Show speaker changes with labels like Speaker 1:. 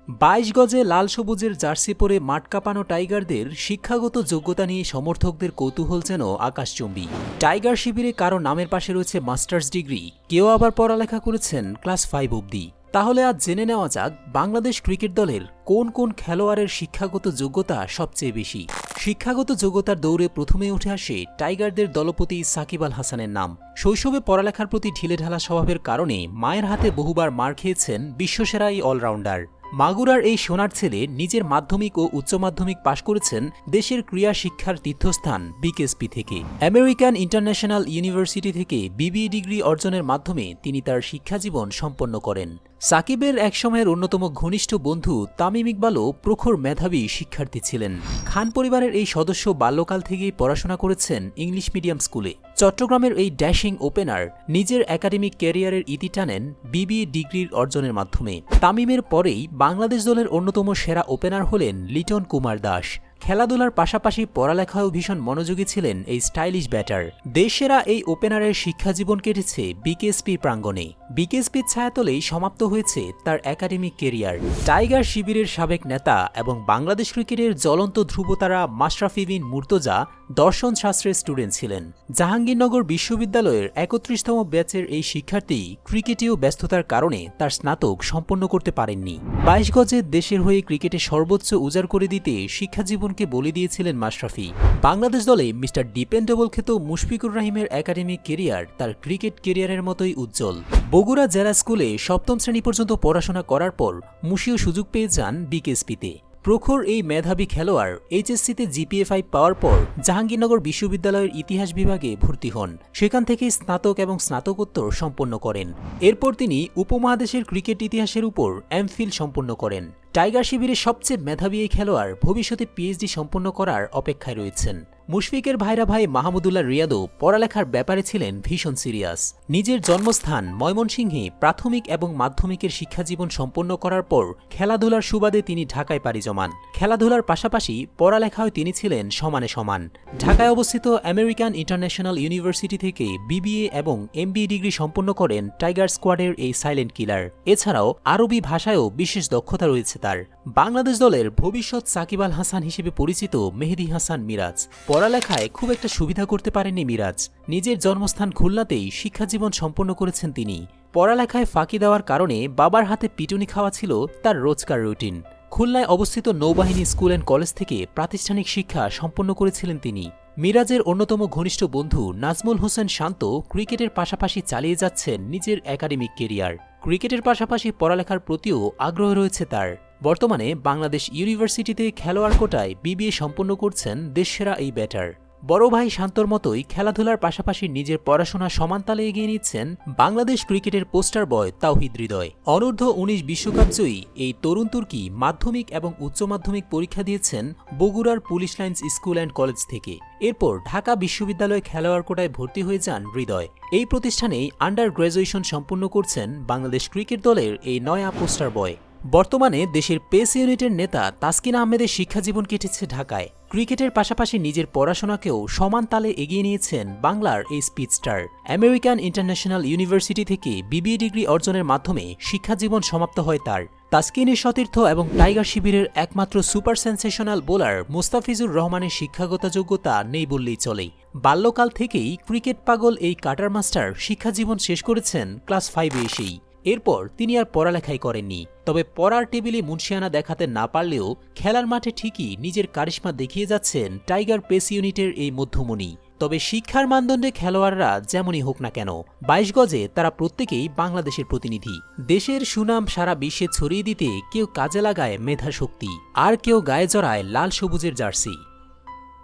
Speaker 1: ২২ গজে লাল সবুজের জার্সি পরে মাঠ কাঁপানো টাইগারদের শিক্ষাগত যোগ্যতা নিয়ে সমর্থকদের কৌতূহল যেন আকাশচুম্বী। টাইগার শিবিরে কারো নামের পাশে রয়েছে মাস্টার্স ডিগ্রি, কেউ আবার পড়ালেখা করেছেন ক্লাস 5 অবধি। তাহলে আজ জেনে নেওয়া যাক বাংলাদেশ ক্রিকেট দলের কোন কোন খেলোয়াড়ের শিক্ষাগত যোগ্যতা সবচেয়ে বেশি। শিক্ষাগত যোগ্যতার দৌড়ে প্রথমে উঠে আসে টাইগারদের দলপতি সাকিব আল হাসানের নাম। শৈশবে পড়ালেখার প্রতি ঢিলেঢালা স্বভাবের কারণে মায়ের হাতে বহুবার মার খেয়েছেন বিশ্বসেরা এই অলরাউন্ডার। মাগুরার এই সোনার ছেলে নিজের মাধ্যমিক ও উচ্চ মাধ্যমিক পাশ করেছেন দেশের ক্রীড়া শিক্ষার তীর্থস্থান বিকেএসপি থেকে। আমেরিকান ইন্টারন্যাশনাল ইউনিভার্সিটি থেকে বিবিএ ডিগ্রি অর্জনের মাধ্যমে তিনি তার শিক্ষাজীবন সম্পন্ন করেন। সাকিবের একসময়ের অন্যতম ঘনিষ্ঠ বন্ধু তামিম ইকবালও প্রখর মেধাবী শিক্ষার্থী ছিলেন। খান পরিবারের এই সদস্য বাল্যকাল থেকেই পড়াশোনা করেছেন ইংলিশ মিডিয়াম স্কুলে। চট্টগ্রামের এই ড্যাশিং ওপেনার নিজের একাডেমিক ক্যারিয়ারের ইতি টানেন বিবিএ ডিগ্রির অর্জনের মাধ্যমে। তামিমের পরেই বাংলাদেশ দলের অন্যতম সেরা ওপেনার হলেন লিটন কুমার দাস। খেলাধুলার পাশাপাশি পড়ালেখায়ও ভীষণ মনোযোগী ছিলেন এই স্টাইলিশ ব্যাটার। দেশসেরা এই ওপেনারের শিক্ষাজীবন কেটেছে বিকেএসপি প্রাঙ্গণে। বিকেএসপির ছায়াতলেই সমাপ্ত হয়েছে তার একাডেমিক কেরিয়ার। টাইগার শিবিরের সাবেক নেতা এবং বাংলাদেশ ক্রিকেটের জ্বলন্ত ধ্রুবতারা মাশরাফি বিন মুর্তজা দর্শন শাস্ত্রের স্টুডেন্ট ছিলেন। জাহাঙ্গীরনগর বিশ্ববিদ্যালয়ের ৩১তম ব্যাচের এই শিক্ষার্থী ক্রিকেটীয় ব্যস্ততার কারণে তার স্নাতক সম্পন্ন করতে পারেননি। ২২ গজে দেশের হয়ে ক্রিকেটে সর্বোচ্চ উজাড় করে দিতে শিক্ষাজীবনকে বলে দিয়েছিলেন মাশরাফি। বাংলাদেশ দলে মিস্টার ডিপেন্ডেবল খ্যাত মুশফিকুর রহিমের একাডেমিক কেরিয়ার তার ক্রিকেট কেরিয়ারের মতোই উজ্জ্বল। বগুড়া জেলা স্কুলে ৭ম শ্রেণী পর্যন্ত পড়াশোনা করার পর মুশিও সুযোগ পেয়ে যান বিকেএসপিতে। প্রখর এই মেধাবী খেলোয়াড় এইচএসসিতে জিপিএ 5 পাওয়ার পর জাহাঙ্গীরনগর বিশ্ববিদ্যালয়ের ইতিহাস বিভাগে ভর্তি হন। সেখান থেকেই স্নাতক এবং স্নাতকোত্তর সম্পন্ন করেন। এরপর তিনি উপমহাদেশের ক্রিকেট ইতিহাসের উপর এমফিল সম্পন্ন করেন। টাইগার শিবিরের সবচেয়ে মেধাবী এই খেলোয়াড় ভবিষ্যতে পিএইচডি সম্পন্ন করার অপেক্ষায় রয়েছেন। মুশফিকের ভাইরা ভাই মাহমুদুল্লাহ রিয়াদও পড়ালেখার ব্যাপারে ছিলেন ভীষণ সিরিয়াস। নিজের জন্মস্থান ময়মনসিংহে প্রাথমিক এবং মাধ্যমিকের শিক্ষাজীবন সম্পন্ন করার পর খেলাধুলার সুবাদে তিনি ঢাকায় পাড়ি জমান। খেলাধুলার পাশাপাশি পড়ালেখায় তিনি ছিলেন সমানে সমান। ঢাকায় অবস্থিত আমেরিকান ইন্টারন্যাশনাল ইউনিভার্সিটি থেকে বিবিএ এবং এমবিএ ডিগ্রি সম্পন্ন করেন টাইগার স্কোয়াডের এই সাইলেন্ট কিলার। এছাড়াও আরবি ভাষায়ও বিশেষ দক্ষতা রয়েছে তার। বাংলাদেশ দলের ভবিষ্যৎ সাকিব আল হাসান হিসেবে পরিচিত মেহেদী হাসান মিরাজ। পড়ালেখায় খুব একটা সুবিধা করতে পারেননি মিরাজ। নিজের জন্মস্থান খুলনাতেই শিক্ষাজীবন সম্পন্ন করেছেন তিনি। পড়ালেখায় ফাঁকি দেওয়ার কারণে বাবার হাতে পিটুনি খাওয়া ছিল তার রোজকার রুটিন। খুলনায় অবস্থিত নৌবাহিনী স্কুল অ্যান্ড কলেজ থেকে প্রাতিষ্ঠানিক শিক্ষা সম্পন্ন করেছিলেন তিনি। মিরাজের অন্যতম ঘনিষ্ঠ বন্ধু নাজমুল হোসেন শান্ত ক্রিকেটের পাশাপাশি চালিয়ে যাচ্ছেন নিজের একাডেমিক কেরিয়ার। ক্রিকেটের পাশাপাশি পড়ালেখার প্রতিও আগ্রহ রয়েছে তার। বর্তমানে বাংলাদেশ ইউনিভার্সিটিতে খেলোয়াড় কোটায় বিবিএ সম্পন্ন করছেন দেশসেরা এই ব্যাটার। বড় ভাই শান্তর মতোই খেলাধুলার পাশাপাশি নিজের পড়াশোনা সমানতালে এগিয়ে নিচ্ছেন বাংলাদেশ ক্রিকেটের পোস্টার বয় তাওহিদ হৃদয়। অনূর্ধ্ব ১৯ বিশ্বকাপ জয়ী এই তরুণ তুর্কি মাধ্যমিক এবং উচ্চ মাধ্যমিক পরীক্ষা দিয়েছেন বগুড়ার police lines school and college থেকে। এরপর ঢাকা বিশ্ববিদ্যালয়ে খেলোয়াড় কোটায় ভর্তি হয়ে যান হৃদয়। এই প্রতিষ্ঠানেই আন্ডার গ্র্যাজুয়েশন সম্পন্ন করছেন বাংলাদেশ ক্রিকেট দলের এই নয়া পোস্টার বয়। বর্তমানে দেশের পেস ইউনিটের নেতা তাসকিন আহমেদের শিক্ষাজীবন কেটেছে ঢাকায়। ক্রিকেটের পাশাপাশি নিজের পড়াশোনাকেও সমান তালে এগিয়ে নিয়েছেন বাংলার এই স্পিডস্টার। আমেরিকান ইন্টারন্যাশনাল ইউনিভার্সিটি থেকে বিবিএ ডিগ্রি অর্জনের মাধ্যমে শিক্ষাজীবন সমাপ্ত হয় তার। তাসকিনের সতীর্থ এবং টাইগার শিবিরের একমাত্র সুপার সেন্সেশনাল বোলার মুস্তাফিজুর রহমানের শিক্ষাগত যোগ্যতা নেই বললেই চলে। বাল্যকাল থেকেই ক্রিকেট পাগল এই কাটার মাস্টার শিক্ষাজীবন শেষ করেছেন ক্লাস 5 এসেই। এরপর তিনি আর পড়ালেখাই করেননি। তবে পড়ার টেবিলে মুন্সিয়ানা দেখাতে না পারলেও খেলার মাঠে ঠিকই নিজের কারিশমা দেখিয়ে যাচ্ছেন টাইগার পেস ইউনিটের এই মধ্যমণি। তবে শিক্ষার মানদণ্ডে খেলোয়াড়রা যেমনই হোক না কেন ২২ গজে তারা প্রত্যেকেই বাংলাদেশের প্রতিনিধি। দেশের সুনাম সারা বিশ্বে ছড়িয়ে দিতে কেউ কাজে লাগায় মেধা শক্তি, আর কেউ গায়ে জড়ায় লাল সবুজের জার্সি।